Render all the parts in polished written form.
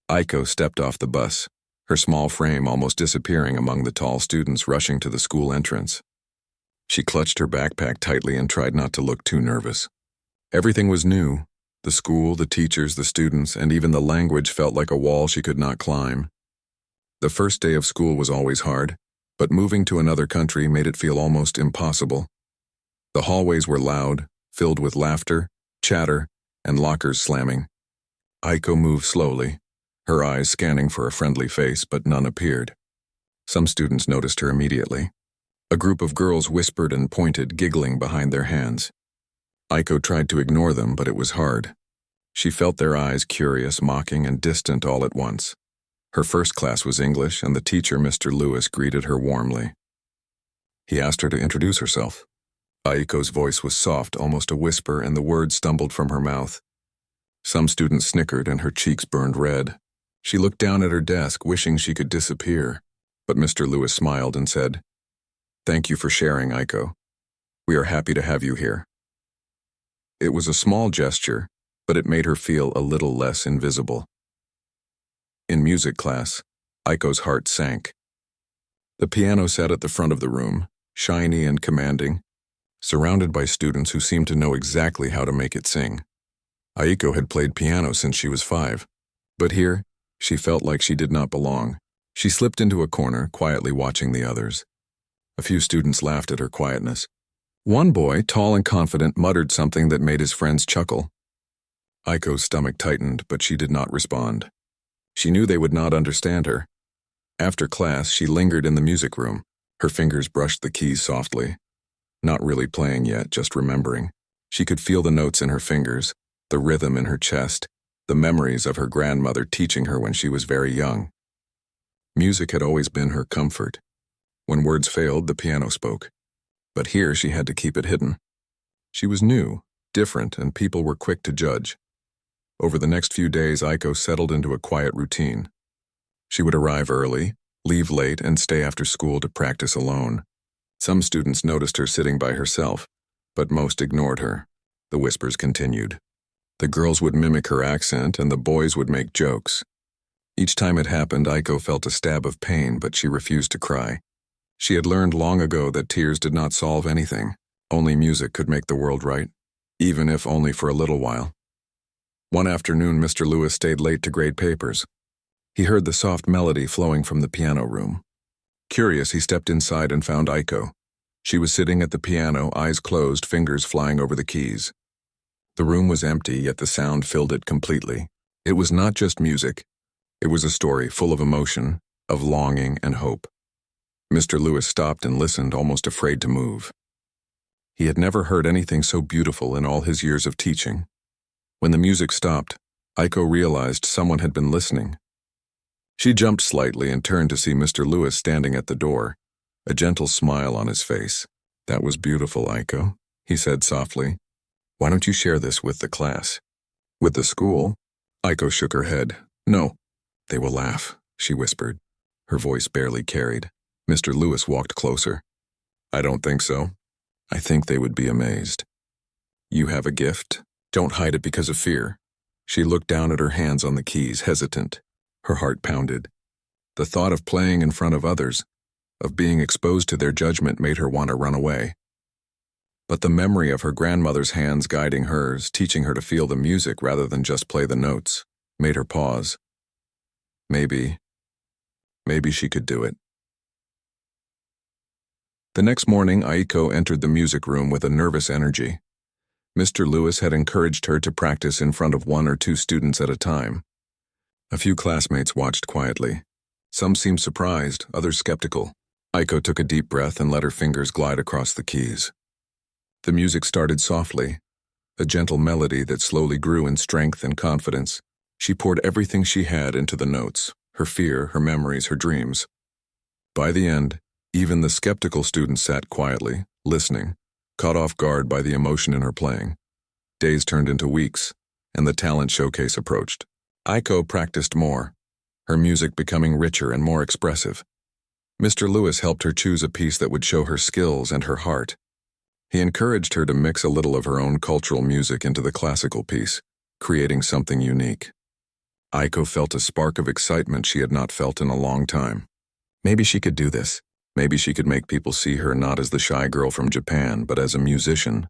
Aiko stepped off the bus, her small frame almost disappearing among the tall students rushing to the school entrance. She clutched her backpack tightly and tried not to look too nervous. Everything was new. The school, the teachers, the students, and even the language felt like a wall she could not climb. The first day of school was always hard, but moving to another country made it feel almost impossible. The hallways were loud, filled with laughter, chatter, and lockers slamming. Aiko moved slowly, her eyes scanning for a friendly face, but none appeared. Some students noticed her immediately. A group of girls whispered and pointed, giggling behind their hands. Aiko tried to ignore them, but it was hard. She felt their eyes curious, mocking, and distant all at once. Her first class was English, and the teacher, Mr. Lewis, greeted her warmly. He asked her to introduce herself. Aiko's voice was soft, almost a whisper, and the words stumbled from her mouth. Some students snickered, and her cheeks burned red. She looked down at her desk, wishing she could disappear. But Mr. Lewis smiled and said, "Thank you for sharing, Aiko. We are happy to have you here." It was a small gesture, but it made her feel a little less invisible. In music class, Aiko's heart sank. The piano sat at the front of the room, shiny and commanding, surrounded by students who seemed to know exactly how to make it sing. Aiko had played piano since she was 5, but here, she felt like she did not belong. She slipped into a corner, quietly watching the others. A few students laughed at her quietness. One boy, tall and confident, muttered something that made his friends chuckle. Aiko's stomach tightened, but she did not respond. She knew they would not understand her. After class, she lingered in the music room. Her fingers brushed the keys softly. Not really playing yet, just remembering. She could feel the notes in her fingers, the rhythm in her chest, the memories of her grandmother teaching her when she was very young. Music had always been her comfort. When words failed, the piano spoke. But here she had to keep it hidden. She was new, different, and people were quick to judge. Over the next few days, Aiko settled into a quiet routine. She would arrive early, leave late, and stay after school to practice alone. Some students noticed her sitting by herself, but most ignored her. The whispers continued. The girls would mimic her accent, and the boys would make jokes. Each time it happened, Aiko felt a stab of pain, but she refused to cry. She had learned long ago that tears did not solve anything. Only music could make the world right, even if only for a little while. One afternoon, Mr. Lewis stayed late to grade papers. He heard the soft melody flowing from the piano room. Curious, he stepped inside and found Aiko. She was sitting at the piano, eyes closed, fingers flying over the keys. The room was empty, yet the sound filled it completely. It was not just music. It was a story full of emotion, of longing and hope. Mr. Lewis stopped and listened, almost afraid to move. He had never heard anything so beautiful in all his years of teaching. When the music stopped, Aiko realized someone had been listening. She jumped slightly and turned to see Mr. Lewis standing at the door, a gentle smile on his face. "That was beautiful, Aiko," he said softly. "Why don't you share this with the class?" "With the school?" Aiko shook her head. "No. They will laugh," she whispered. Her voice barely carried. Mr. Lewis walked closer. "I don't think so. I think they would be amazed. You have a gift. Don't hide it because of fear." She looked down at her hands on the keys, hesitant. Her heart pounded. The thought of playing in front of others, of being exposed to their judgment, made her want to run away. But the memory of her grandmother's hands guiding hers, teaching her to feel the music rather than just play the notes, made her pause. Maybe she could do it. The next morning, Aiko entered the music room with a nervous energy. Mr. Lewis had encouraged her to practice in front of 1 or 2 students at a time. A few classmates watched quietly. Some seemed surprised, others skeptical. Aiko took a deep breath and let her fingers glide across the keys. The music started softly, a gentle melody that slowly grew in strength and confidence. She poured everything she had into the notes, her fear, her memories, her dreams. By the end, even the skeptical students sat quietly, listening, caught off guard by the emotion in her playing. Days turned into weeks, and the talent showcase approached. Aiko practiced more, her music becoming richer and more expressive. Mr. Lewis helped her choose a piece that would show her skills and her heart. He encouraged her to mix a little of her own cultural music into the classical piece, creating something unique. Aiko felt a spark of excitement she had not felt in a long time. Maybe she could do this. Maybe she could make people see her not as the shy girl from Japan, but as a musician.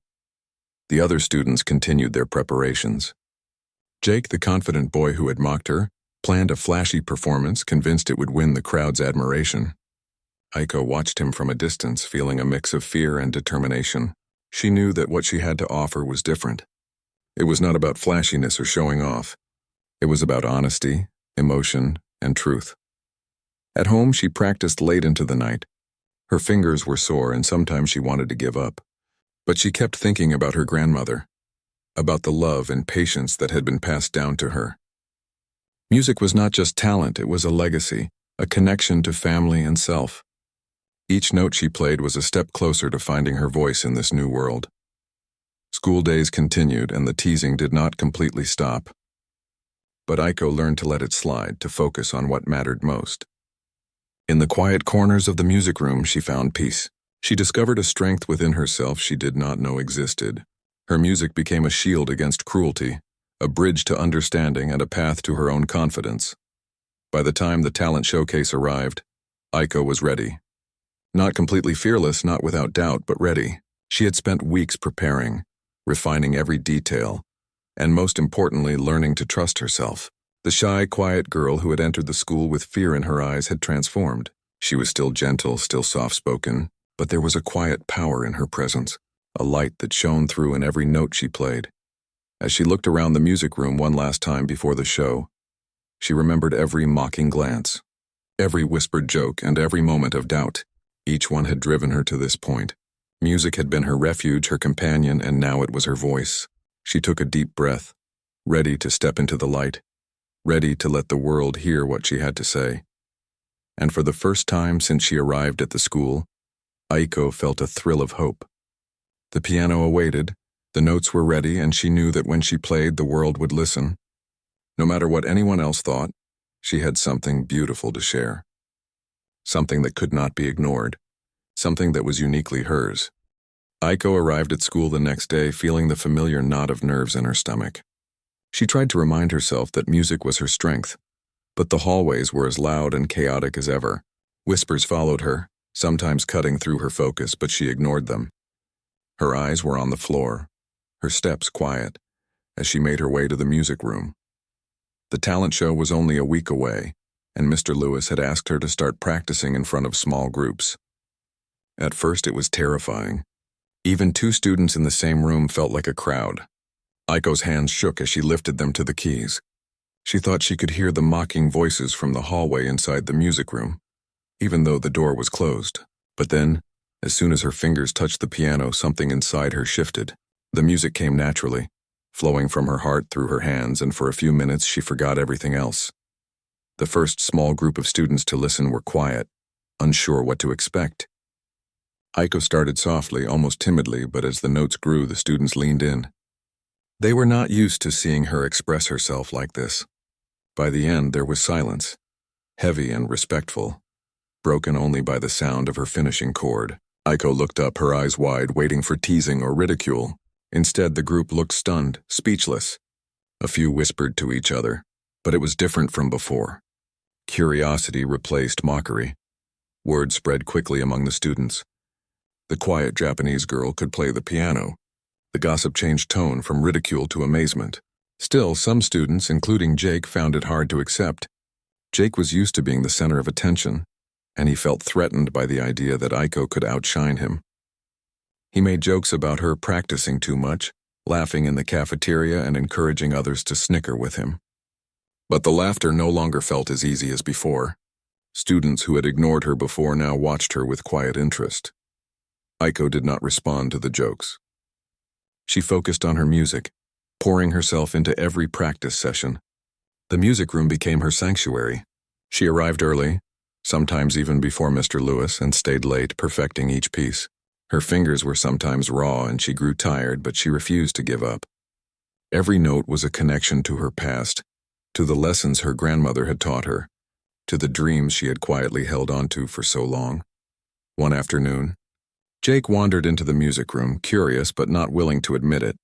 The other students continued their preparations. Jake, the confident boy who had mocked her, planned a flashy performance, convinced it would win the crowd's admiration. Aiko watched him from a distance, feeling a mix of fear and determination. She knew that what she had to offer was different. It was not about flashiness or showing off. It was about honesty, emotion, and truth. At home, she practiced late into the night. Her fingers were sore and sometimes she wanted to give up. But she kept thinking about her grandmother, about the love and patience that had been passed down to her. Music was not just talent, it was a legacy, a connection to family and self. Each note she played was a step closer to finding her voice in this new world. School days continued and the teasing did not completely stop. But Aiko learned to let it slide, to focus on what mattered most. In the quiet corners of the music room, she found peace. She discovered a strength within herself she did not know existed. Her music became a shield against cruelty, a bridge to understanding and a path to her own confidence. By the time the talent showcase arrived, Aiko was ready. Not completely fearless, not without doubt, but ready. She had spent weeks preparing, refining every detail, and most importantly, learning to trust herself. The shy, quiet girl who had entered the school with fear in her eyes had transformed. She was still gentle, still soft-spoken, but there was a quiet power in her presence, a light that shone through in every note she played. As she looked around the music room one last time before the show, she remembered every mocking glance, every whispered joke, and every moment of doubt. Each one had driven her to this point. Music had been her refuge, her companion, and now it was her voice. She took a deep breath, ready to step into the light, ready to let the world hear what she had to say. And for the first time since she arrived at the school, Aiko felt a thrill of hope. The piano awaited, the notes were ready, and she knew that when she played, the world would listen. No matter what anyone else thought, she had something beautiful to share. Something that could not be ignored, something that was uniquely hers. Aiko arrived at school the next day feeling the familiar knot of nerves in her stomach. She tried to remind herself that music was her strength, but the hallways were as loud and chaotic as ever. Whispers followed her, sometimes cutting through her focus, but she ignored them. Her eyes were on the floor, her steps quiet, as she made her way to the music room. The talent show was only a week away, and Mr. Lewis had asked her to start practicing in front of small groups. At first it was terrifying. Even two students in the same room felt like a crowd. Aiko's hands shook as she lifted them to the keys. She thought she could hear the mocking voices from the hallway inside the music room, even though the door was closed. But then, as soon as her fingers touched the piano, something inside her shifted. The music came naturally, flowing from her heart through her hands, and for a few minutes she forgot everything else. The first small group of students to listen were quiet, unsure what to expect. Aiko started softly, almost timidly, but as the notes grew, the students leaned in. They were not used to seeing her express herself like this. By the end, there was silence, heavy and respectful, broken only by the sound of her finishing chord. Aiko looked up, her eyes wide, waiting for teasing or ridicule. Instead, the group looked stunned, speechless. A few whispered to each other, but it was different from before. Curiosity replaced mockery. Word spread quickly among the students. The quiet Japanese girl could play the piano. The gossip changed tone from ridicule to amazement. Still, some students, including Jake, found it hard to accept. Jake was used to being the center of attention, and he felt threatened by the idea that Aiko could outshine him. He made jokes about her practicing too much, laughing in the cafeteria and encouraging others to snicker with him. But the laughter no longer felt as easy as before. Students who had ignored her before now watched her with quiet interest. Aiko did not respond to the jokes. She focused on her music, pouring herself into every practice session. The music room became her sanctuary. She arrived early, sometimes even before Mr. Lewis, and stayed late, perfecting each piece. Her fingers were sometimes raw and she grew tired, but she refused to give up. Every note was a connection to her past, to the lessons her grandmother had taught her, to the dreams she had quietly held onto for so long. One afternoon, Jake wandered into the music room, curious but not willing to admit it.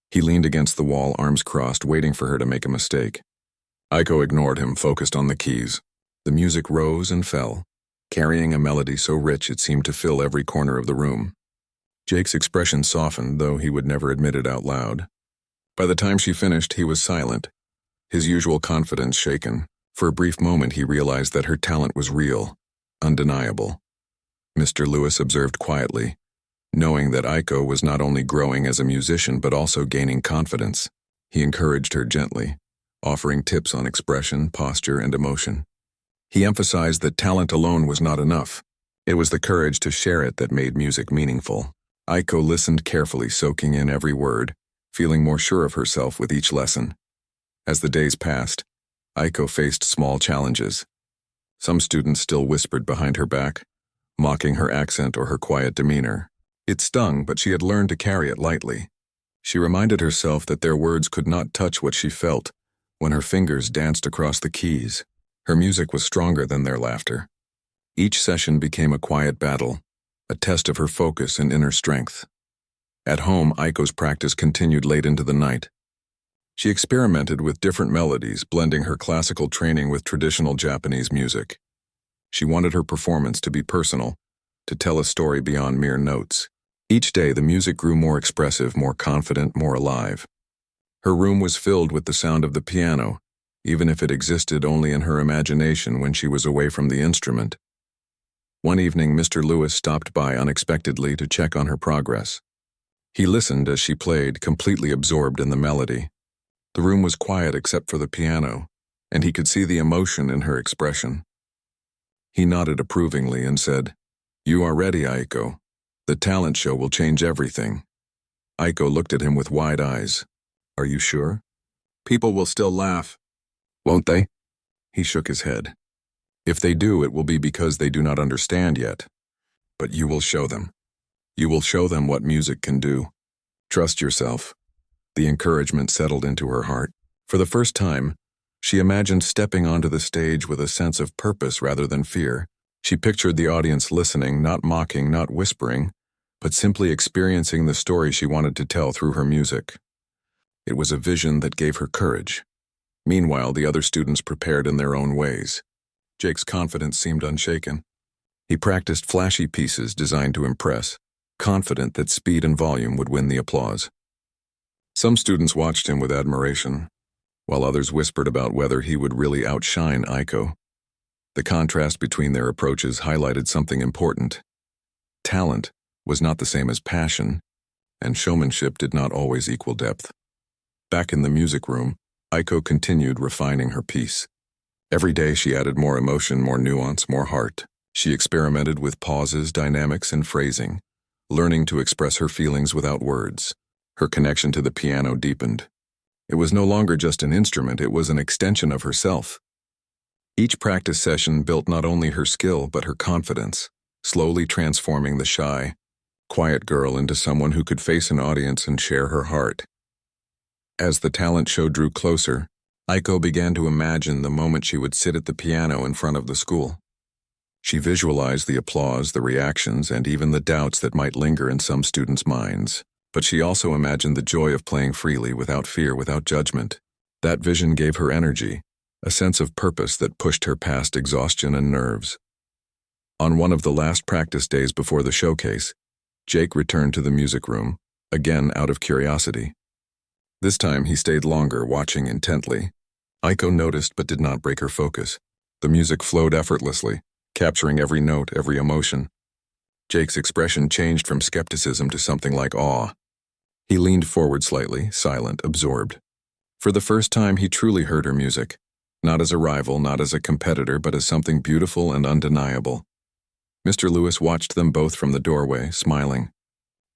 He leaned against the wall, arms crossed, waiting for her to make a mistake. Aiko ignored him, focused on the keys. The music rose and fell, carrying a melody so rich it seemed to fill every corner of the room. Jake's expression softened, though he would never admit it out loud. By the time she finished, he was silent, his usual confidence shaken. For a brief moment he realized that her talent was real, undeniable. Mr. Lewis observed quietly, knowing that Aiko was not only growing as a musician but also gaining confidence. He encouraged her gently, offering tips on expression, posture, and emotion. He emphasized that talent alone was not enough. It was the courage to share it that made music meaningful. Aiko listened carefully, soaking in every word, feeling more sure of herself with each lesson. As the days passed, Aiko faced small challenges. Some students still whispered behind her back, mocking her accent or her quiet demeanor. It stung, but she had learned to carry it lightly. She reminded herself that their words could not touch what she felt when her fingers danced across the keys. Her music was stronger than their laughter. Each session became a quiet battle, a test of her focus and inner strength. At home, Aiko's practice continued late into the night. She experimented with different melodies, blending her classical training with traditional Japanese music. She wanted her performance to be personal, to tell a story beyond mere notes. Each day, the music grew more expressive, more confident, more alive. Her room was filled with the sound of the piano, even if it existed only in her imagination when she was away from the instrument. One evening, Mr. Lewis stopped by unexpectedly to check on her progress. He listened as she played, completely absorbed in the melody. The room was quiet except for the piano, and he could see the emotion in her expression. He nodded approvingly and said, "You are ready, Aiko. The talent show will change everything." Aiko looked at him with wide eyes. "Are you sure? People will still laugh, won't they?" He shook his head. "If they do, it will be because they do not understand yet. But you will show them. You will show them what music can do. Trust yourself." The encouragement settled into her heart. For the first time, she imagined stepping onto the stage with a sense of purpose rather than fear. She pictured the audience listening, not mocking, not whispering, but simply experiencing the story she wanted to tell through her music. It was a vision that gave her courage. Meanwhile, the other students prepared in their own ways. Jake's confidence seemed unshaken. He practiced flashy pieces designed to impress, confident that speed and volume would win the applause. Some students watched him with admiration, while others whispered about whether he would really outshine Aiko. The contrast between their approaches highlighted something important. Talent was not the same as passion, and showmanship did not always equal depth. Back in the music room, Aiko continued refining her piece. Every day she added more emotion, more nuance, more heart. She experimented with pauses, dynamics, and phrasing, learning to express her feelings without words. Her connection to the piano deepened. It was no longer just an instrument, it was an extension of herself. Each practice session built not only her skill but her confidence, slowly transforming the shy, quiet girl into someone who could face an audience and share her heart. As the talent show drew closer, Aiko began to imagine the moment she would sit at the piano in front of the school. She visualized the applause, the reactions, and even the doubts that might linger in some students' minds. But she also imagined the joy of playing freely, without fear, without judgment. That vision gave her energy, a sense of purpose that pushed her past exhaustion and nerves. On one of the last practice days before the showcase, Jake returned to the music room, again out of curiosity. This time he stayed longer, watching intently. Aiko noticed but did not break her focus. The music flowed effortlessly, capturing every note, every emotion. Jake's expression changed from skepticism to something like awe. He leaned forward slightly, silent, absorbed. For the first time, he truly heard her music, not as a rival, not as a competitor, but as something beautiful and undeniable. Mr. Lewis watched them both from the doorway, smiling.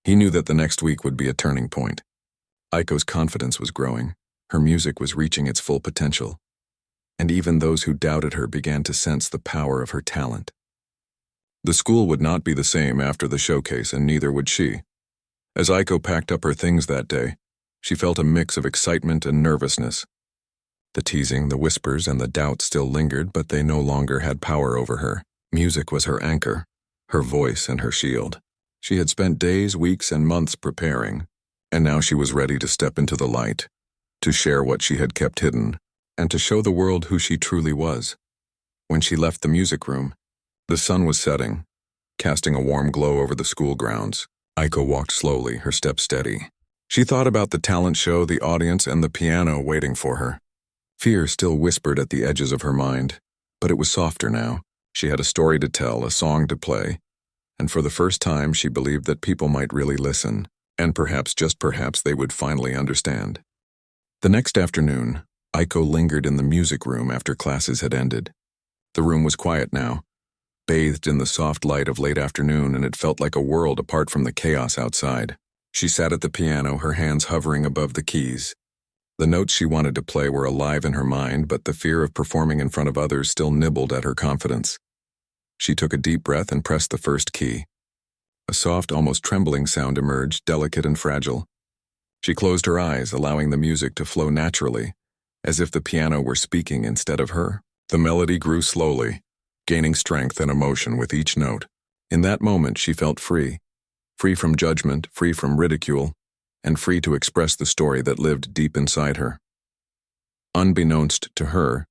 He knew that the next week would be a turning point. Aiko's confidence was growing. Her music was reaching its full potential. And even those who doubted her began to sense the power of her talent. The school would not be the same after the showcase, and neither would she. As Aiko packed up her things that day, she felt a mix of excitement and nervousness. The teasing, the whispers, and the doubt still lingered, but they no longer had power over her. Music was her anchor, her voice and her shield. She had spent days, weeks, and months preparing, and now she was ready to step into the light, to share what she had kept hidden. and to show the world who she truly was. When she left the music room, the sun was setting, casting a warm glow over the school grounds. Aiko walked slowly, her steps steady. She thought about the talent show, the audience, and the piano waiting for her. Fear still whispered at the edges of her mind, but it was softer now. She had a story to tell, a song to play, and for the first time she believed that people might really listen, and perhaps, just perhaps, they would finally understand. The next afternoon, Aiko lingered in the music room after classes had ended. The room was quiet now, bathed in the soft light of late afternoon, and it felt like a world apart from the chaos outside. She sat at the piano, her hands hovering above the keys. The notes she wanted to play were alive in her mind, but the fear of performing in front of others still nibbled at her confidence. She took a deep breath and pressed the first key. A soft, almost trembling sound emerged, delicate and fragile. She closed her eyes, allowing the music to flow naturally, as if the piano were speaking instead of her. The melody grew slowly, gaining strength and emotion with each note. In that moment, she felt free. Free from judgment, free from ridicule, and free to express the story that lived deep inside her. Unbeknownst to her,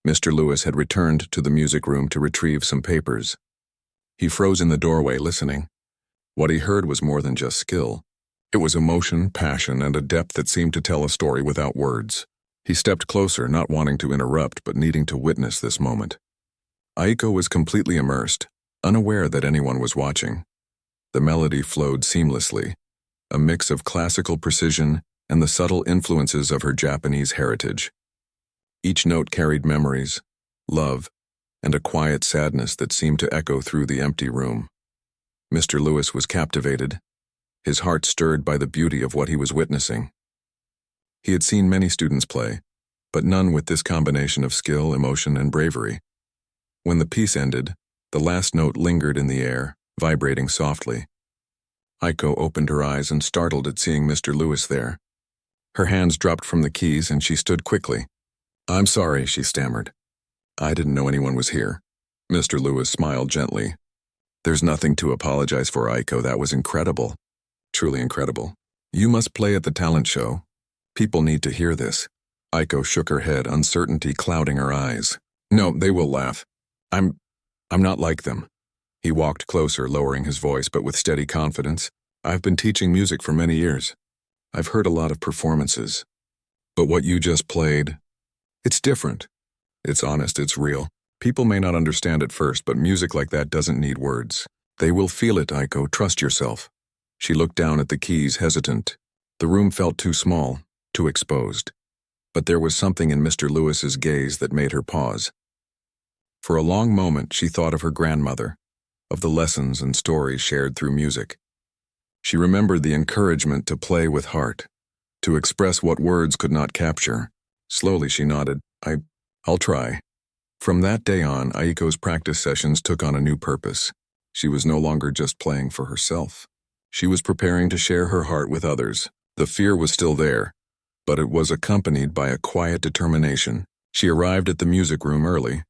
Mr. Lewis had returned to the music room to retrieve some papers. He froze in the doorway, listening. What he heard was more than just skill. It was emotion, passion, and a depth that seemed to tell a story without words. He stepped closer, not wanting to interrupt, but needing to witness this moment. Aiko was completely immersed, unaware that anyone was watching. The melody flowed seamlessly, a mix of classical precision and the subtle influences of her Japanese heritage. Each note carried memories, love, and a quiet sadness that seemed to echo through the empty room. Mr. Lewis was captivated, his heart stirred by the beauty of what he was witnessing. He had seen many students play, but none with this combination of skill, emotion, and bravery. When the piece ended, the last note lingered in the air, vibrating softly. Aiko opened her eyes and startled at seeing Mr. Lewis there. Her hands dropped from the keys and she stood quickly. "I'm sorry," she stammered. "I didn't know anyone was here." Mr. Lewis smiled gently. "There's nothing to apologize for, Aiko. That was incredible. Truly incredible. You must play at the talent show. People need to hear this." Aiko shook her head, uncertainty clouding her eyes. "No, they will laugh. I'm not like them." He walked closer, lowering his voice, but with steady confidence. "I've been teaching music for many years. I've heard a lot of performances. But what you just played, it's different. It's honest, it's real. People may not understand at first, but music like that doesn't need words. They will feel it, Aiko. Trust yourself." She looked down at the keys, hesitant. The room felt too small, too exposed. But there was something in Mr. Lewis's gaze that made her pause. For a long moment, she thought of her grandmother, of the lessons and stories shared through music. She remembered the encouragement to play with heart, to express what words could not capture. Slowly she nodded. I'll try." From that day on, Aiko's practice sessions took on a new purpose. She was no longer just playing for herself. She was preparing to share her heart with others. The fear was still there, but it was accompanied by a quiet determination. She arrived at the music room early,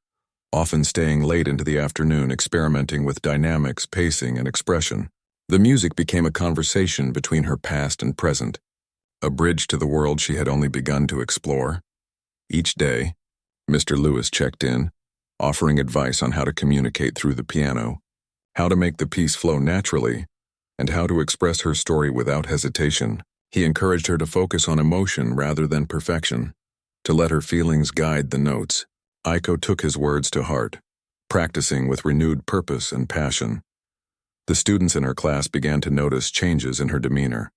often staying late into the afternoon, experimenting with dynamics, pacing, and expression. The music became a conversation between her past and present, a bridge to the world she had only begun to explore. Each day, Mr. Lewis checked in, offering advice on how to communicate through the piano, how to make the piece flow naturally, and how to express her story without hesitation. He encouraged her to focus on emotion rather than perfection, to let her feelings guide the notes. Aiko took his words to heart, practicing with renewed purpose and passion. The students in her class began to notice changes in her demeanor.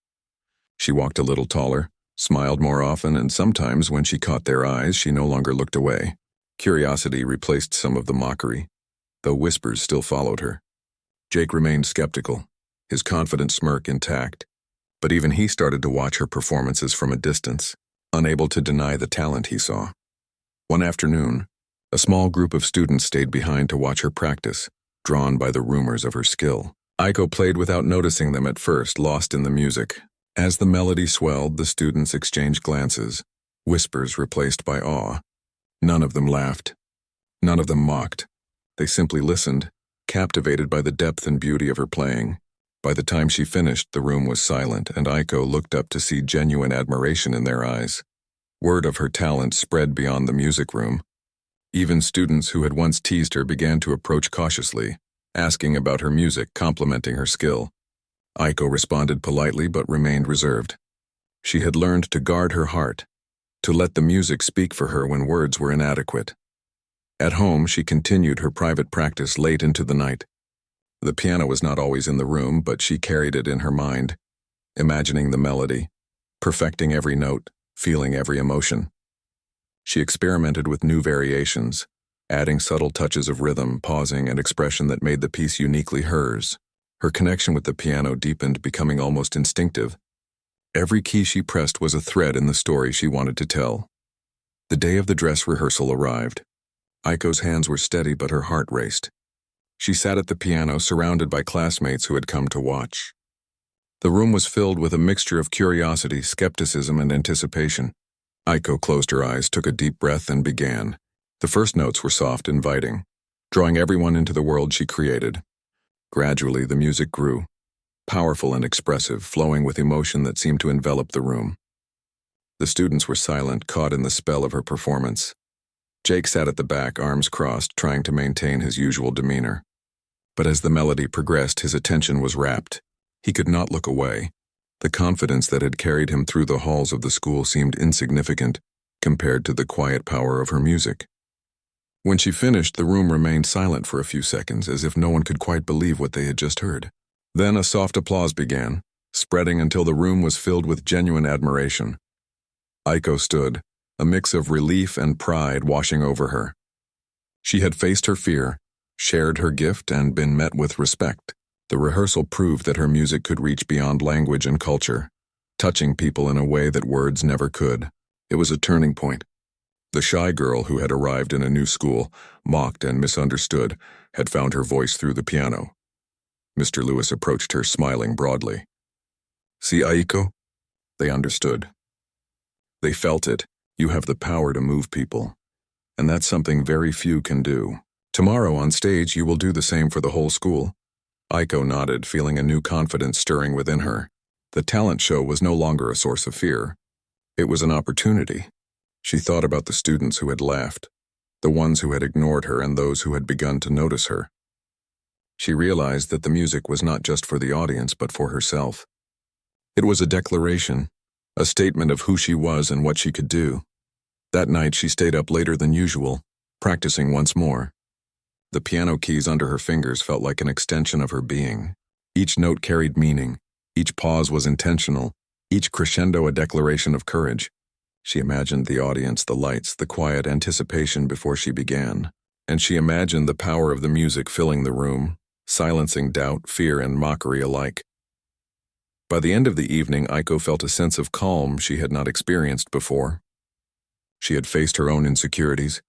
She walked a little taller, smiled more often, and sometimes when she caught their eyes, she no longer looked away. Curiosity replaced some of the mockery, though whispers still followed her. Jake remained skeptical, his confident smirk intact, but even he started to watch her performances from a distance, unable to deny the talent he saw. One afternoon, a small group of students stayed behind to watch her practice, drawn by the rumors of her skill. Aiko played without noticing them at first, lost in the music. As the melody swelled, the students exchanged glances, whispers replaced by awe. None of them laughed. None of them mocked. They simply listened, captivated by the depth and beauty of her playing. By the time she finished, the room was silent, and Aiko looked up to see genuine admiration in their eyes. Word of her talent spread beyond the music room. Even students who had once teased her began to approach cautiously, asking about her music, complimenting her skill. Aiko responded politely but remained reserved. She had learned to guard her heart, to let the music speak for her when words were inadequate. At home, she continued her private practice late into the night. The piano was not always in the room, but she carried it in her mind, imagining the melody, perfecting every note, feeling every emotion. She experimented with new variations, adding subtle touches of rhythm, pausing, and expression that made the piece uniquely hers. Her connection with the piano deepened, becoming almost instinctive. Every key she pressed was a thread in the story she wanted to tell. The day of the dress rehearsal arrived. Aiko's hands were steady, but her heart raced. She sat at the piano, surrounded by classmates who had come to watch. The room was filled with a mixture of curiosity, skepticism, and anticipation. Aiko closed her eyes, took a deep breath, and began. The first notes were soft, inviting, drawing everyone into the world she created. Gradually, the music grew, powerful and expressive, flowing with emotion that seemed to envelop the room. The students were silent, caught in the spell of her performance. Jake sat at the back, arms crossed, trying to maintain his usual demeanor. But as the melody progressed, his attention was rapt. He could not look away. The confidence that had carried him through the halls of the school seemed insignificant compared to the quiet power of her music. When she finished, the room remained silent for a few seconds, as if no one could quite believe what they had just heard. Then a soft applause began, spreading until the room was filled with genuine admiration. Aiko stood, a mix of relief and pride washing over her. She had faced her fear, shared her gift, and been met with respect. The rehearsal proved that her music could reach beyond language and culture, touching people in a way that words never could. It was a turning point. The shy girl who had arrived in a new school, mocked and misunderstood, had found her voice through the piano. Mr. Lewis approached her, smiling broadly. "See, Aiko?" They understood. They felt it. You have the power to move people. And that's something very few can do. Tomorrow on stage, you will do the same for the whole school. Aiko nodded, feeling a new confidence stirring within her. The talent show was no longer a source of fear. It was an opportunity. She thought about the students who had laughed, the ones who had ignored her, and those who had begun to notice her. She realized that the music was not just for the audience, but for herself. It was a declaration, a statement of who she was and what she could do. That night, she stayed up later than usual, practicing once more. The piano keys under her fingers felt like an extension of her being. Each note carried meaning, each pause was intentional, each crescendo a declaration of courage. She imagined the audience, the lights, the quiet anticipation before she began. And she imagined the power of the music filling the room, silencing doubt, fear, and mockery alike. By the end of the evening, Aiko felt a sense of calm she had not experienced before. She had faced her own insecurities,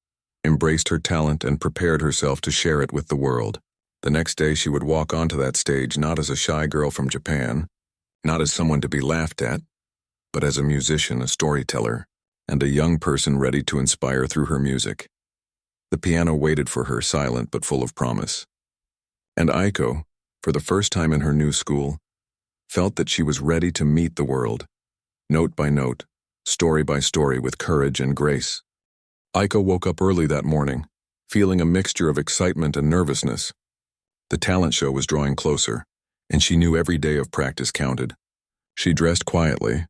embraced her talent, and prepared herself to share it with the world. The next day, she would walk onto that stage not as a shy girl from Japan, not as someone to be laughed at, but as a musician, a storyteller, and a young person ready to inspire through her music. The piano waited for her, silent but full of promise. And Aiko, for the first time in her new school, felt that she was ready to meet the world, note by note, story by story, with courage and grace. Aiko woke up early that morning, feeling a mixture of excitement and nervousness. The talent show was drawing closer, and she knew every day of practice counted. She dressed quietly,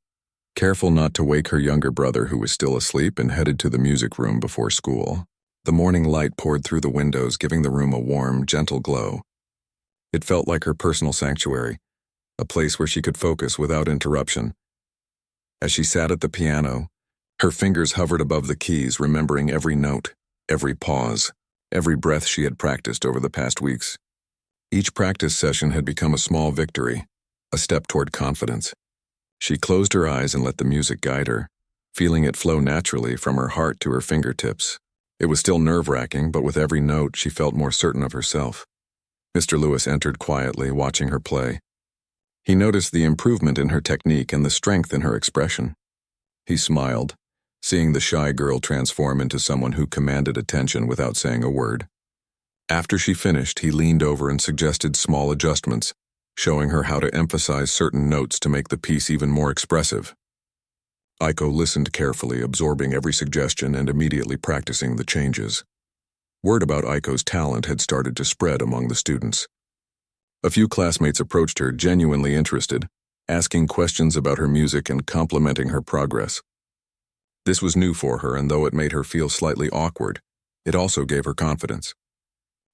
careful not to wake her younger brother, who was still asleep, and headed to the music room before school. The morning light poured through the windows, giving the room a warm, gentle glow. It felt like her personal sanctuary, a place where she could focus without interruption. As she sat at the piano, her fingers hovered above the keys, remembering every note, every pause, every breath she had practiced over the past weeks. Each practice session had become a small victory, a step toward confidence. She closed her eyes and let the music guide her, feeling it flow naturally from her heart to her fingertips. It was still nerve-wracking, but with every note, she felt more certain of herself. Mr. Lewis entered quietly, watching her play. He noticed the improvement in her technique and the strength in her expression. He smiled, seeing the shy girl transform into someone who commanded attention without saying a word. After she finished, he leaned over and suggested small adjustments, showing her how to emphasize certain notes to make the piece even more expressive. Aiko listened carefully, absorbing every suggestion and immediately practicing the changes. Word about Aiko's talent had started to spread among the students. A few classmates approached her, genuinely interested, asking questions about her music and complimenting her progress. This was new for her, and though it made her feel slightly awkward, it also gave her confidence.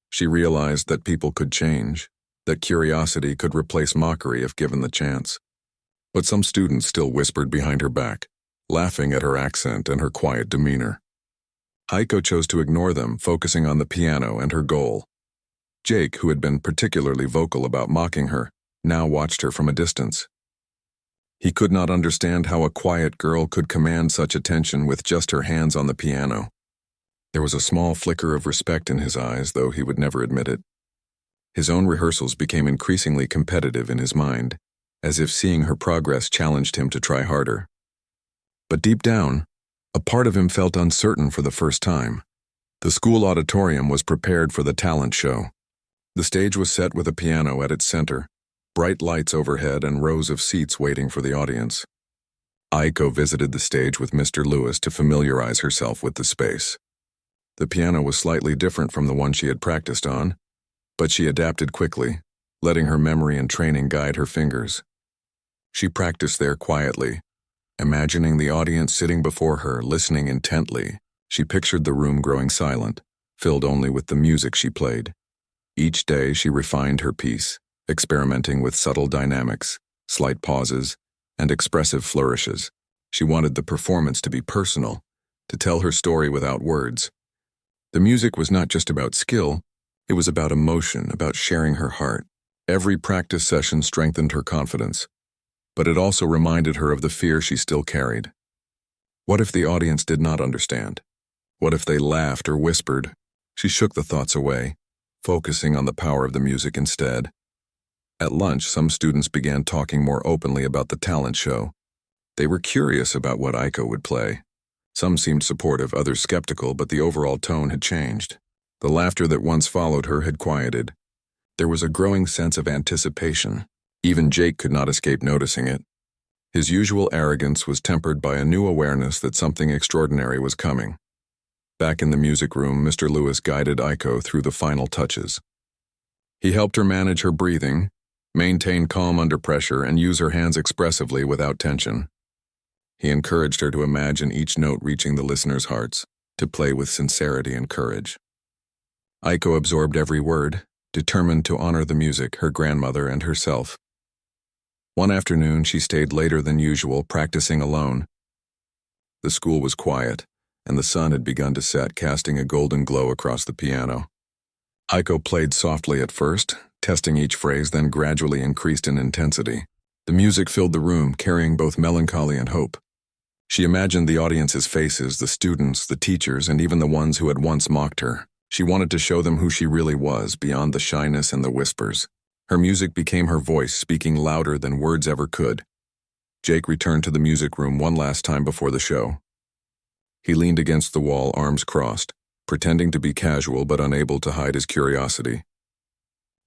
She realized that people could change, that curiosity could replace mockery if given the chance. But some students still whispered behind her back, laughing at her accent and her quiet demeanor. Aiko chose to ignore them, focusing on the piano and her goal. Jake, who had been particularly vocal about mocking her, now watched her from a distance. He could not understand how a quiet girl could command such attention with just her hands on the piano. There was a small flicker of respect in his eyes, though he would never admit it. His own rehearsals became increasingly competitive in his mind, as if seeing her progress challenged him to try harder. But deep down, a part of him felt uncertain for the first time. The school auditorium was prepared for the talent show. The stage was set with a piano at its center, bright lights overhead and rows of seats waiting for the audience. Aiko visited the stage with Mr. Lewis to familiarize herself with the space. The piano was slightly different from the one she had practiced on, but she adapted quickly, letting her memory and training guide her fingers. She practiced there quietly, imagining the audience sitting before her, listening intently. She pictured the room growing silent, filled only with the music she played. Each day she refined her piece, experimenting with subtle dynamics, slight pauses, and expressive flourishes. She wanted the performance to be personal, to tell her story without words. The music was not just about skill, it was about emotion, about sharing her heart. Every practice session strengthened her confidence, but it also reminded her of the fear she still carried. What if the audience did not understand? What if they laughed or whispered? She shook the thoughts away, focusing on the power of the music instead. At lunch, some students began talking more openly about the talent show. They were curious about what Aiko would play. Some seemed supportive, others skeptical, but the overall tone had changed. The laughter that once followed her had quieted. There was a growing sense of anticipation. Even Jake could not escape noticing it. His usual arrogance was tempered by a new awareness that something extraordinary was coming. Back in the music room, Mr. Lewis guided Aiko through the final touches. He helped her manage her breathing, maintain calm under pressure, and use her hands expressively without tension. He encouraged her to imagine each note reaching the listeners' hearts, to play with sincerity and courage. Aiko absorbed every word, determined to honor the music, her grandmother, and herself. One afternoon, she stayed later than usual, practicing alone. The school was quiet, and the sun had begun to set, casting a golden glow across the piano. Aiko played softly at first, testing each phrase, then gradually increased in intensity. The music filled the room, carrying both melancholy and hope. She imagined the audience's faces, the students, the teachers, and even the ones who had once mocked her. She wanted to show them who she really was, beyond the shyness and the whispers. Her music became her voice, speaking louder than words ever could. Jake returned to the music room one last time before the show. He leaned against the wall, arms crossed, pretending to be casual but unable to hide his curiosity.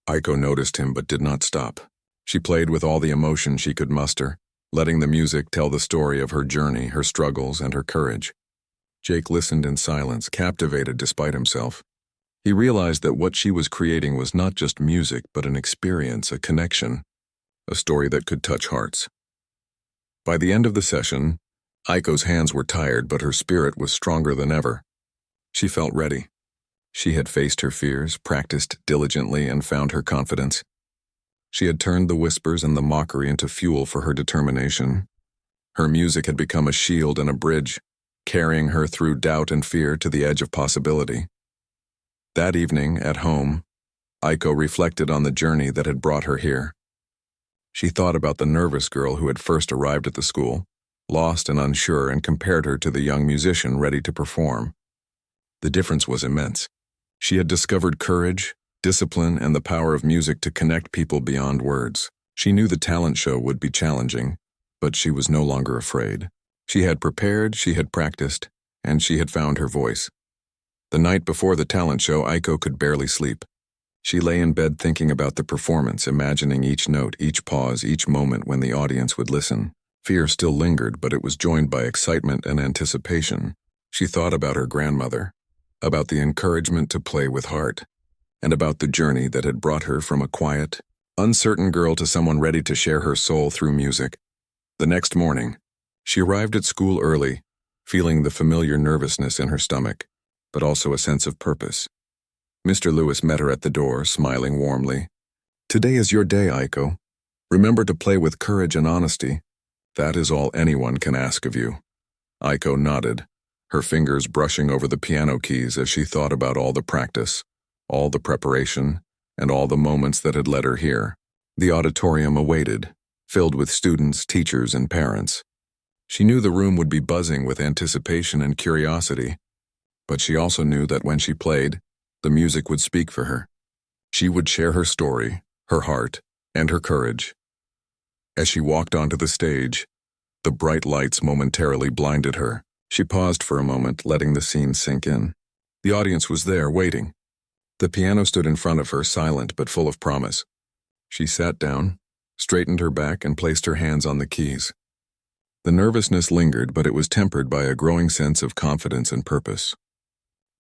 Aiko noticed him but did not stop. She played with all the emotion she could muster, letting the music tell the story of her journey, her struggles, and her courage. Jake listened in silence, captivated despite himself. He realized that what she was creating was not just music, but an experience, a connection, a story that could touch hearts. By the end of the session, Aiko's hands were tired, but her spirit was stronger than ever. She felt ready. She had faced her fears, practiced diligently, and found her confidence. She had turned the whispers and the mockery into fuel for her determination. Her music had become a shield and a bridge, carrying her through doubt and fear to the edge of possibility. That evening, at home, Aiko reflected on the journey that had brought her here. She thought about the nervous girl who had first arrived at the school, lost and unsure, and compared her to the young musician ready to perform. The difference was immense. She had discovered courage, discipline, and the power of music to connect people beyond words. She knew the talent show would be challenging, but she was no longer afraid. She had prepared, she had practiced, and she had found her voice. The night before the talent show, Aiko could barely sleep. She lay in bed thinking about the performance, imagining each note, each pause, each moment when the audience would listen. Fear still lingered, but it was joined by excitement and anticipation. She thought about her grandmother, about the encouragement to play with heart, and about the journey that had brought her from a quiet, uncertain girl to someone ready to share her soul through music. The next morning, she arrived at school early, feeling the familiar nervousness in her stomach, but also a sense of purpose. Mr. Lewis met her at the door, smiling warmly. "Today is your day, Aiko. Remember to play with courage and honesty. That is all anyone can ask of you." Aiko nodded, her fingers brushing over the piano keys as she thought about all the practice, all the preparation, and all the moments that had led her here. The auditorium awaited, filled with students, teachers, and parents. She knew the room would be buzzing with anticipation and curiosity, but she also knew that when she played, the music would speak for her. She would share her story, her heart, and her courage. As she walked onto the stage, the bright lights momentarily blinded her. She paused for a moment, letting the scene sink in. The audience was there, waiting. The piano stood in front of her, silent but full of promise. She sat down, straightened her back, and placed her hands on the keys. The nervousness lingered, but it was tempered by a growing sense of confidence and purpose.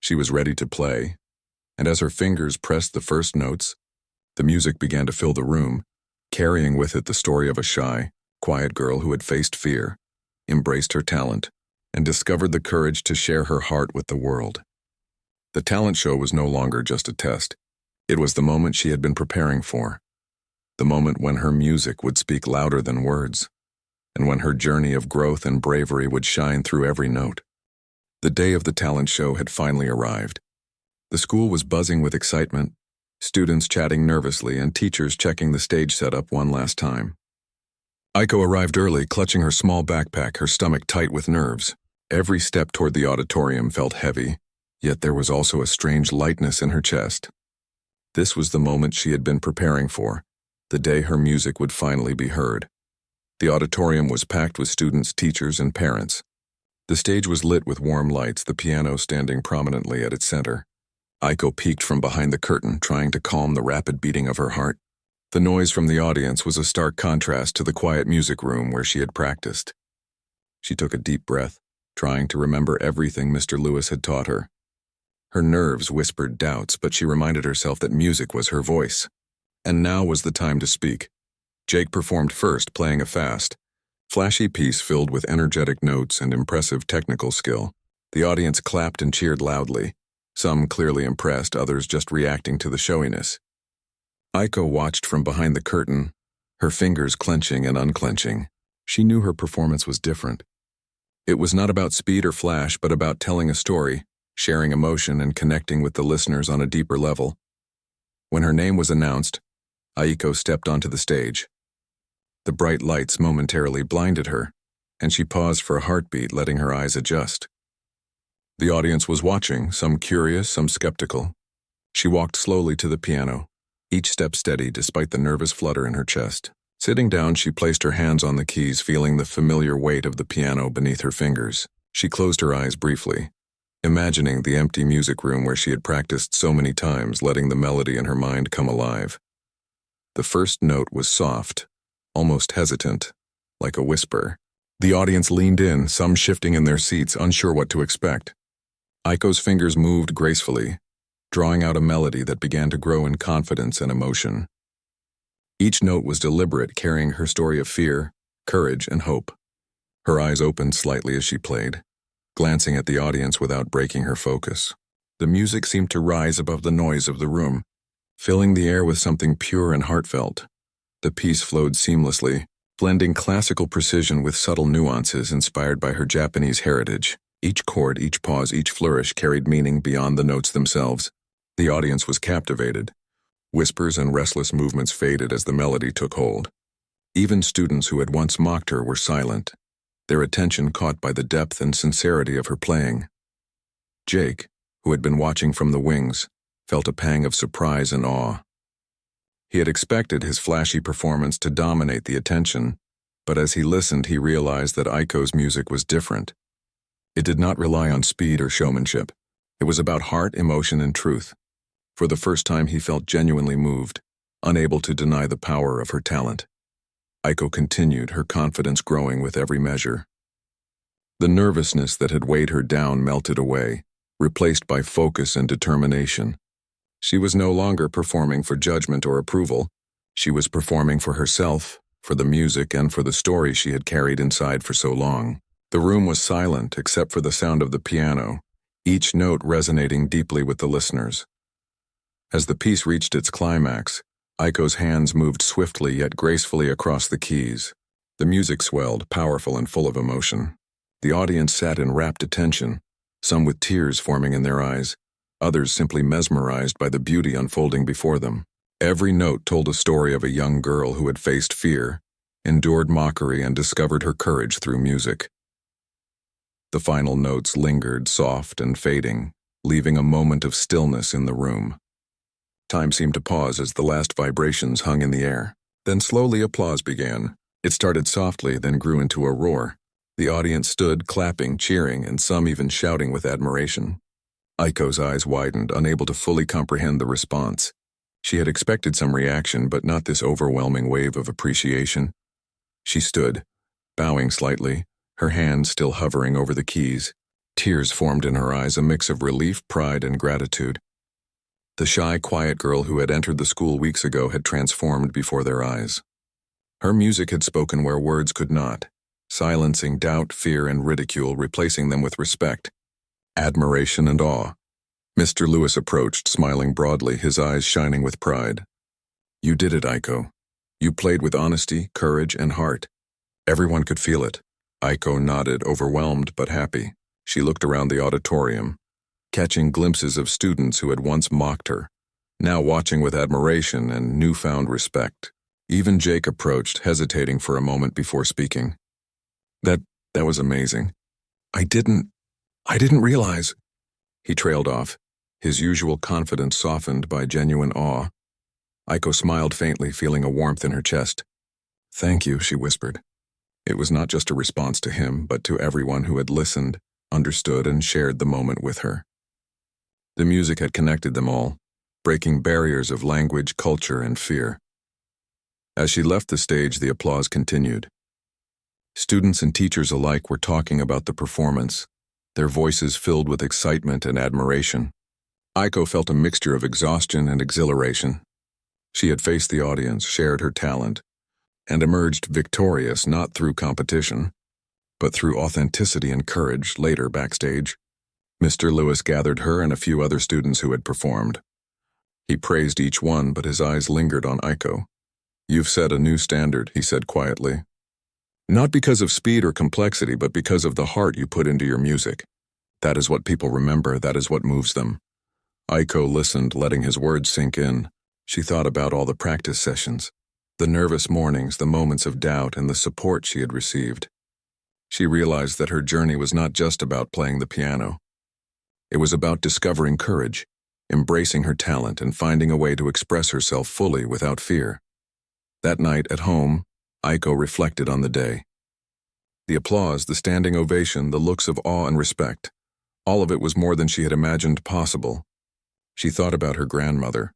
She was ready to play, and as her fingers pressed the first notes, the music began to fill the room, carrying with it the story of a shy, quiet girl who had faced fear, embraced her talent, and discovered the courage to share her heart with the world. The talent show was no longer just a test. It was the moment she had been preparing for, the moment when her music would speak louder than words, and when her journey of growth and bravery would shine through every note. The day of the talent show had finally arrived. The school was buzzing with excitement, students chatting nervously and teachers checking the stage setup one last time. Aiko arrived early, clutching her small backpack, her stomach tight with nerves. Every step toward the auditorium felt heavy, yet there was also a strange lightness in her chest. This was the moment she had been preparing for, the day her music would finally be heard. The auditorium was packed with students, teachers, and parents. The stage was lit with warm lights, the piano standing prominently at its center. Aiko peeked from behind the curtain, trying to calm the rapid beating of her heart. The noise from the audience was a stark contrast to the quiet music room where she had practiced. She took a deep breath, trying to remember everything Mr. Lewis had taught her. Her nerves whispered doubts, but she reminded herself that music was her voice. And now was the time to speak. Jake performed first, playing a fast, flashy piece filled with energetic notes and impressive technical skill. The audience clapped and cheered loudly, some clearly impressed, others just reacting to the showiness. Aiko watched from behind the curtain, her fingers clenching and unclenching. She knew her performance was different. It was not about speed or flash, but about telling a story, sharing emotion, and connecting with the listeners on a deeper level. When her name was announced, Aiko stepped onto the stage. The bright lights momentarily blinded her, and she paused for a heartbeat, letting her eyes adjust. The audience was watching, some curious, some skeptical. She walked slowly to the piano, each step steady despite the nervous flutter in her chest. Sitting down, she placed her hands on the keys, feeling the familiar weight of the piano beneath her fingers. She closed her eyes briefly, imagining the empty music room where she had practiced so many times, letting the melody in her mind come alive. The first note was soft, almost hesitant, like a whisper. The audience leaned in, some shifting in their seats, unsure what to expect. Aiko's fingers moved gracefully, drawing out a melody that began to grow in confidence and emotion. Each note was deliberate, carrying her story of fear, courage, and hope. Her eyes opened slightly as she played, glancing at the audience without breaking her focus. The music seemed to rise above the noise of the room, filling the air with something pure and heartfelt. The piece flowed seamlessly, blending classical precision with subtle nuances inspired by her Japanese heritage. Each chord, each pause, each flourish carried meaning beyond the notes themselves. The audience was captivated. Whispers and restless movements faded as the melody took hold. Even students who had once mocked her were silent, their attention caught by the depth and sincerity of her playing. Jake, who had been watching from the wings, felt a pang of surprise and awe. He had expected his flashy performance to dominate the attention, but as he listened, he realized that Aiko's music was different. It did not rely on speed or showmanship. It was about heart, emotion, and truth. For the first time, he felt genuinely moved, unable to deny the power of her talent. Aiko continued, her confidence growing with every measure. The nervousness that had weighed her down melted away, replaced by focus and determination. She was no longer performing for judgment or approval. She was performing for herself, for the music, and for the story she had carried inside for so long. The room was silent except for the sound of the piano, each note resonating deeply with the listeners. As the piece reached its climax, Aiko's hands moved swiftly yet gracefully across the keys. The music swelled, powerful and full of emotion. The audience sat in rapt attention, some with tears forming in their eyes, others simply mesmerized by the beauty unfolding before them. Every note told a story of a young girl who had faced fear, endured mockery, and discovered her courage through music. The final notes lingered, soft and fading, leaving a moment of stillness in the room. Time seemed to pause as the last vibrations hung in the air. Then slowly applause began. It started softly, then grew into a roar. The audience stood, clapping, cheering, and some even shouting with admiration. Aiko's eyes widened, unable to fully comprehend the response. She had expected some reaction, but not this overwhelming wave of appreciation. She stood, bowing slightly, her hands still hovering over the keys. Tears formed in her eyes, a mix of relief, pride, and gratitude. The shy, quiet girl who had entered the school weeks ago had transformed before their eyes. Her music had spoken where words could not, silencing doubt, fear, and ridicule, replacing them with respect, admiration, and awe. Mr. Lewis approached, smiling broadly, his eyes shining with pride. "You did it, Aiko. You played with honesty, courage, and heart. Everyone could feel it." Aiko nodded, overwhelmed but happy. She looked around the auditorium, catching glimpses of students who had once mocked her, now watching with admiration and newfound respect. Even Jake approached, hesitating for a moment before speaking. That was amazing. I didn't realize." He trailed off, his usual confidence softened by genuine awe. Aiko smiled faintly, feeling a warmth in her chest. "Thank you," she whispered. It was not just a response to him, but to everyone who had listened, understood, and shared the moment with her. The music had connected them all, breaking barriers of language, culture, and fear. As she left the stage, the applause continued. Students and teachers alike were talking about the performance, their voices filled with excitement and admiration. Aiko felt a mixture of exhaustion and exhilaration. She had faced the audience, shared her talent, and emerged victorious not through competition, but through authenticity and courage. Later, backstage, Mr. Lewis gathered her and a few other students who had performed. He praised each one, but his eyes lingered on Aiko. "You've set a new standard," he said quietly. "Not because of speed or complexity, but because of the heart you put into your music. That is what people remember, that is what moves them." Aiko listened, letting his words sink in. She thought about all the practice sessions, the nervous mornings, the moments of doubt, and the support she had received. She realized that her journey was not just about playing the piano. It was about discovering courage, embracing her talent, and finding a way to express herself fully without fear. That night at home, Aiko reflected on the day. The applause, the standing ovation, the looks of awe and respect, all of it was more than she had imagined possible. She thought about her grandmother,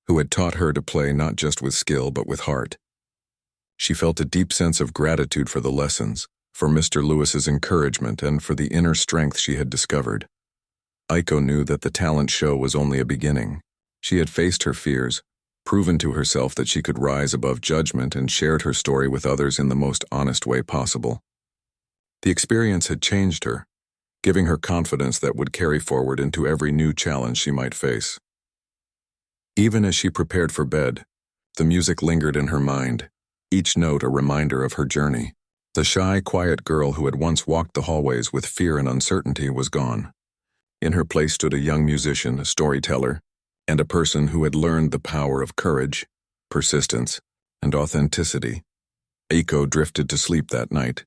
who had taught her to play not just with skill but with heart. She felt a deep sense of gratitude for the lessons, for Mr. Lewis's encouragement, and for the inner strength she had discovered. Aiko knew that the talent show was only a beginning. She had faced her fears, proven to herself that she could rise above judgment, and shared her story with others in the most honest way possible. The experience had changed her, giving her confidence that would carry forward into every new challenge she might face. Even as she prepared for bed, the music lingered in her mind, each note a reminder of her journey. The shy, quiet girl who had once walked the hallways with fear and uncertainty was gone. In her place stood a young musician, a storyteller, and a person who had learned the power of courage, persistence, and authenticity. Aiko drifted to sleep that night,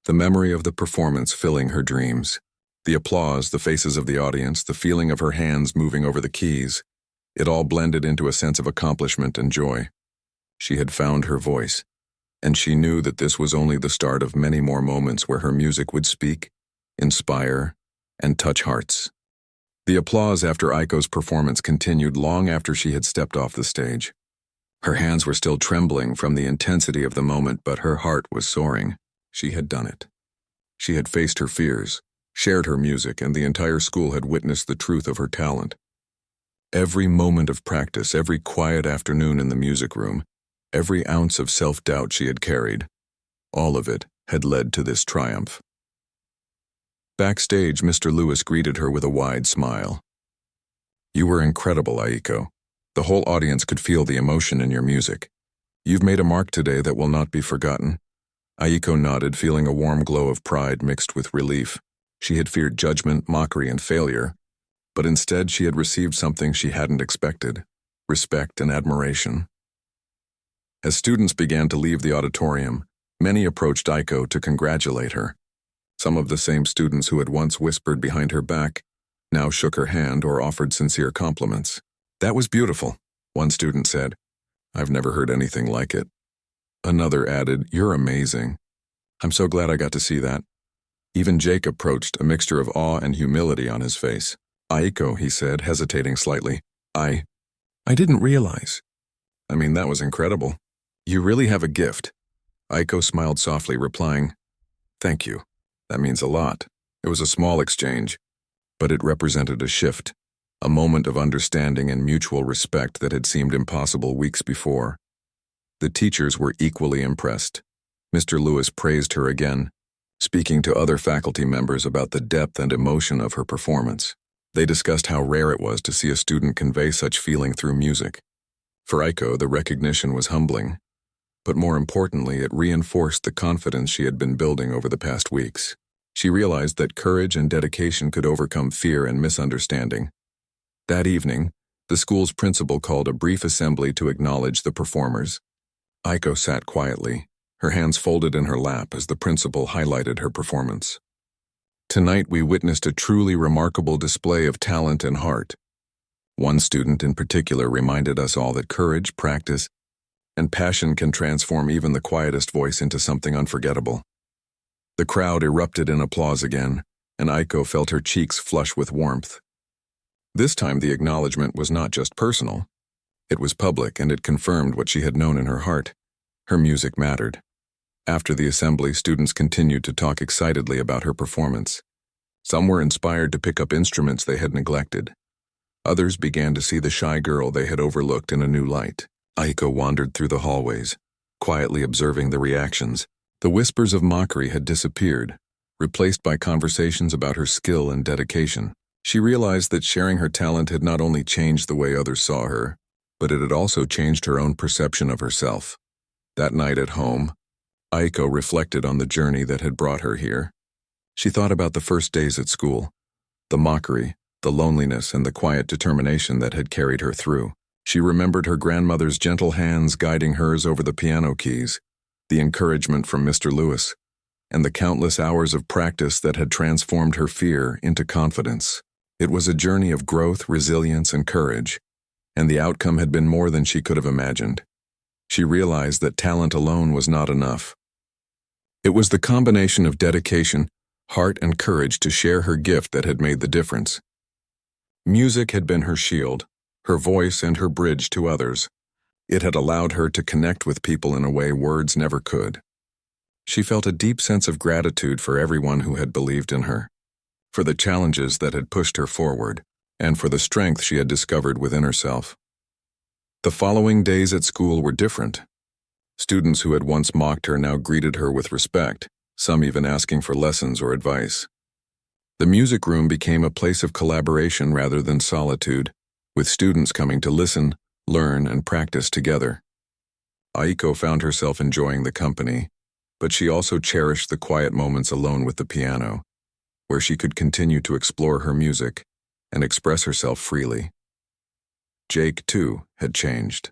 the memory of the performance filling her dreams. The applause, the faces of the audience, the feeling of her hands moving over the keys, it all blended into a sense of accomplishment and joy. She had found her voice, and she knew that this was only the start of many more moments where her music would speak, inspire, and touch hearts. The applause after Aiko's performance continued long after she had stepped off the stage. Her hands were still trembling from the intensity of the moment, but her heart was soaring. She had done it. She had faced her fears, shared her music, and the entire school had witnessed the truth of her talent. Every moment of practice, every quiet afternoon in the music room, every ounce of self-doubt she had carried, all of it had led to this triumph. Backstage, Mr. Lewis greeted her with a wide smile. "You were incredible, Aiko. The whole audience could feel the emotion in your music. You've made a mark today that will not be forgotten." Aiko nodded, feeling a warm glow of pride mixed with relief. She had feared judgment, mockery, and failure, but instead she had received something she hadn't expected: respect and admiration. As students began to leave the auditorium, many approached Aiko to congratulate her. Some of the same students who had once whispered behind her back now shook her hand or offered sincere compliments. "That was beautiful," one student said. "I've never heard anything like it." Another added, "You're amazing. I'm so glad I got to see that." Even Jake approached, a mixture of awe and humility on his face. "Aiko," he said, hesitating slightly. I didn't realize. That was incredible. You really have a gift." Aiko smiled softly, replying, "Thank you. That means a lot." It was a small exchange, but it represented a shift, a moment of understanding and mutual respect that had seemed impossible weeks before. The teachers were equally impressed. Mr. Lewis praised her again, speaking to other faculty members about the depth and emotion of her performance. They discussed how rare it was to see a student convey such feeling through music. For Aiko, the recognition was humbling, but more importantly, it reinforced the confidence she had been building over the past weeks. She realized that courage and dedication could overcome fear and misunderstanding. That evening, the school's principal called a brief assembly to acknowledge the performers. Aiko sat quietly, her hands folded in her lap as the principal highlighted her performance. "Tonight we witnessed a truly remarkable display of talent and heart." One student in particular reminded us all that courage, practice, and passion can transform even the quietest voice into something unforgettable. The crowd erupted in applause again, and Aiko felt her cheeks flush with warmth. This time the acknowledgement was not just personal. It was public, and it confirmed what she had known in her heart. Her music mattered. After the assembly, students continued to talk excitedly about her performance. Some were inspired to pick up instruments they had neglected. Others began to see the shy girl they had overlooked in a new light. Aiko wandered through the hallways, quietly observing the reactions. The whispers of mockery had disappeared, replaced by conversations about her skill and dedication. She realized that sharing her talent had not only changed the way others saw her, but it had also changed her own perception of herself. That night at home, Aiko reflected on the journey that had brought her here. She thought about the first days at school, the mockery, the loneliness, and the quiet determination that had carried her through. She remembered her grandmother's gentle hands guiding hers over the piano keys, the encouragement from Mr. Lewis, and the countless hours of practice that had transformed her fear into confidence. It was a journey of growth, resilience, and courage, and the outcome had been more than she could have imagined. She realized that talent alone was not enough. It was the combination of dedication, heart, and courage to share her gift that had made the difference. Music had been her shield, her voice and her bridge to others. It had allowed her to connect with people in a way words never could. She felt a deep sense of gratitude for everyone who had believed in her, for the challenges that had pushed her forward, and for the strength she had discovered within herself. The following days at school were different. Students who had once mocked her now greeted her with respect, some even asking for lessons or advice. The music room became a place of collaboration rather than solitude, with students coming to listen, learn, and practice together. Aiko found herself enjoying the company, but she also cherished the quiet moments alone with the piano, where she could continue to explore her music and express herself freely. Jake, too, had changed.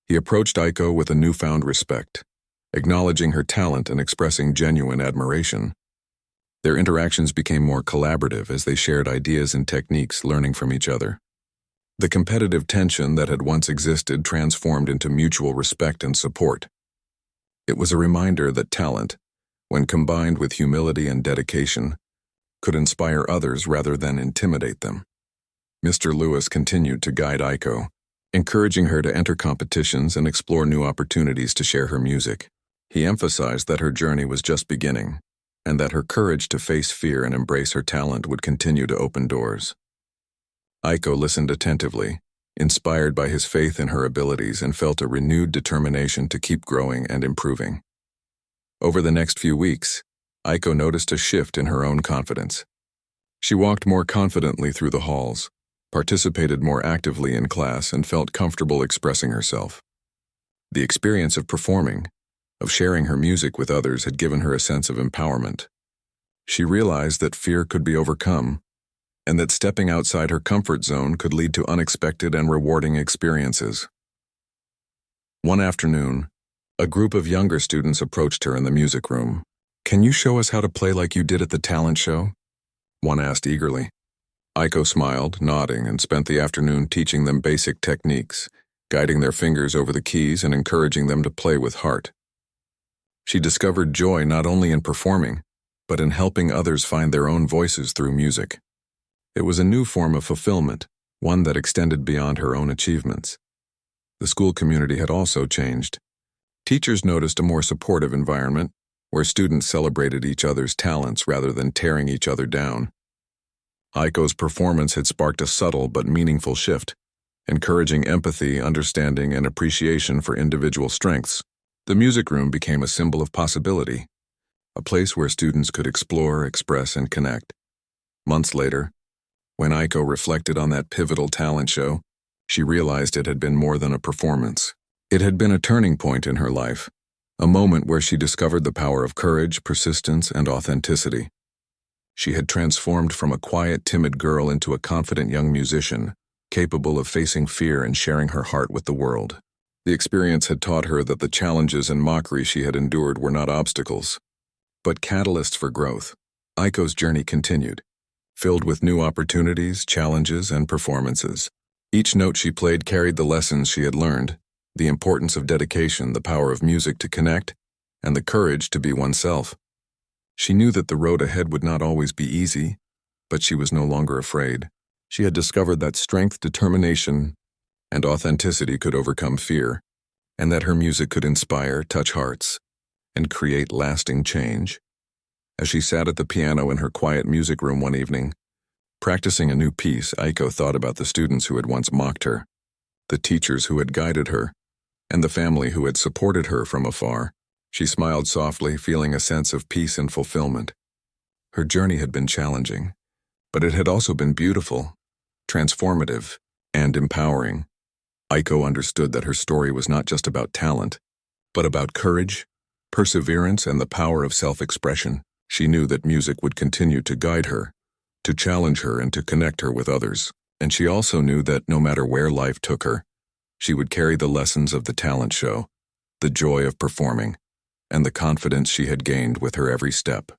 He approached Aiko with a newfound respect, acknowledging her talent and expressing genuine admiration. Their interactions became more collaborative as they shared ideas and techniques, learning from each other. The competitive tension that had once existed transformed into mutual respect and support. It was a reminder that talent, when combined with humility and dedication, could inspire others rather than intimidate them. Mr. Lewis continued to guide Aiko, encouraging her to enter competitions and explore new opportunities to share her music. He emphasized that her journey was just beginning, and that her courage to face fear and embrace her talent would continue to open doors. Aiko listened attentively, inspired by his faith in her abilities, and felt a renewed determination to keep growing and improving. Over the next few weeks, Aiko noticed a shift in her own confidence. She walked more confidently through the halls, participated more actively in class, and felt comfortable expressing herself. The experience of performing, of sharing her music with others, had given her a sense of empowerment. She realized that fear could be overcome, and that stepping outside her comfort zone could lead to unexpected and rewarding experiences. One afternoon, a group of younger students approached her in the music room. "Can you show us how to play like you did at the talent show?" one asked eagerly. Aiko smiled, nodding, and spent the afternoon teaching them basic techniques, guiding their fingers over the keys and encouraging them to play with heart. She discovered joy not only in performing, but in helping others find their own voices through music. It was a new form of fulfillment, one that extended beyond her own achievements. The school community had also changed. Teachers noticed a more supportive environment, where students celebrated each other's talents rather than tearing each other down. Aiko's performance had sparked a subtle but meaningful shift, encouraging empathy, understanding, and appreciation for individual strengths. The music room became a symbol of possibility, a place where students could explore, express, and connect. Months later, when Aiko reflected on that pivotal talent show, she realized it had been more than a performance. It had been a turning point in her life, a moment where she discovered the power of courage, persistence, and authenticity. She had transformed from a quiet, timid girl into a confident young musician, capable of facing fear and sharing her heart with the world. The experience had taught her that the challenges and mockery she had endured were not obstacles, but catalysts for growth. Aiko's journey continued, filled with new opportunities, challenges, and performances. Each note she played carried the lessons she had learned, the importance of dedication, the power of music to connect, and the courage to be oneself. She knew that the road ahead would not always be easy, but she was no longer afraid. She had discovered that strength, determination, and authenticity could overcome fear, and that her music could inspire, touch hearts, and create lasting change. As she sat at the piano in her quiet music room one evening, practicing a new piece, Aiko thought about the students who had once mocked her, the teachers who had guided her, and the family who had supported her from afar. She smiled softly, feeling a sense of peace and fulfillment. Her journey had been challenging, but it had also been beautiful, transformative, and empowering. Aiko understood that her story was not just about talent, but about courage, perseverance, and the power of self-expression. She knew that music would continue to guide her, to challenge her, and to connect her with others. And she also knew that no matter where life took her, she would carry the lessons of the talent show, the joy of performing, and the confidence she had gained with her every step.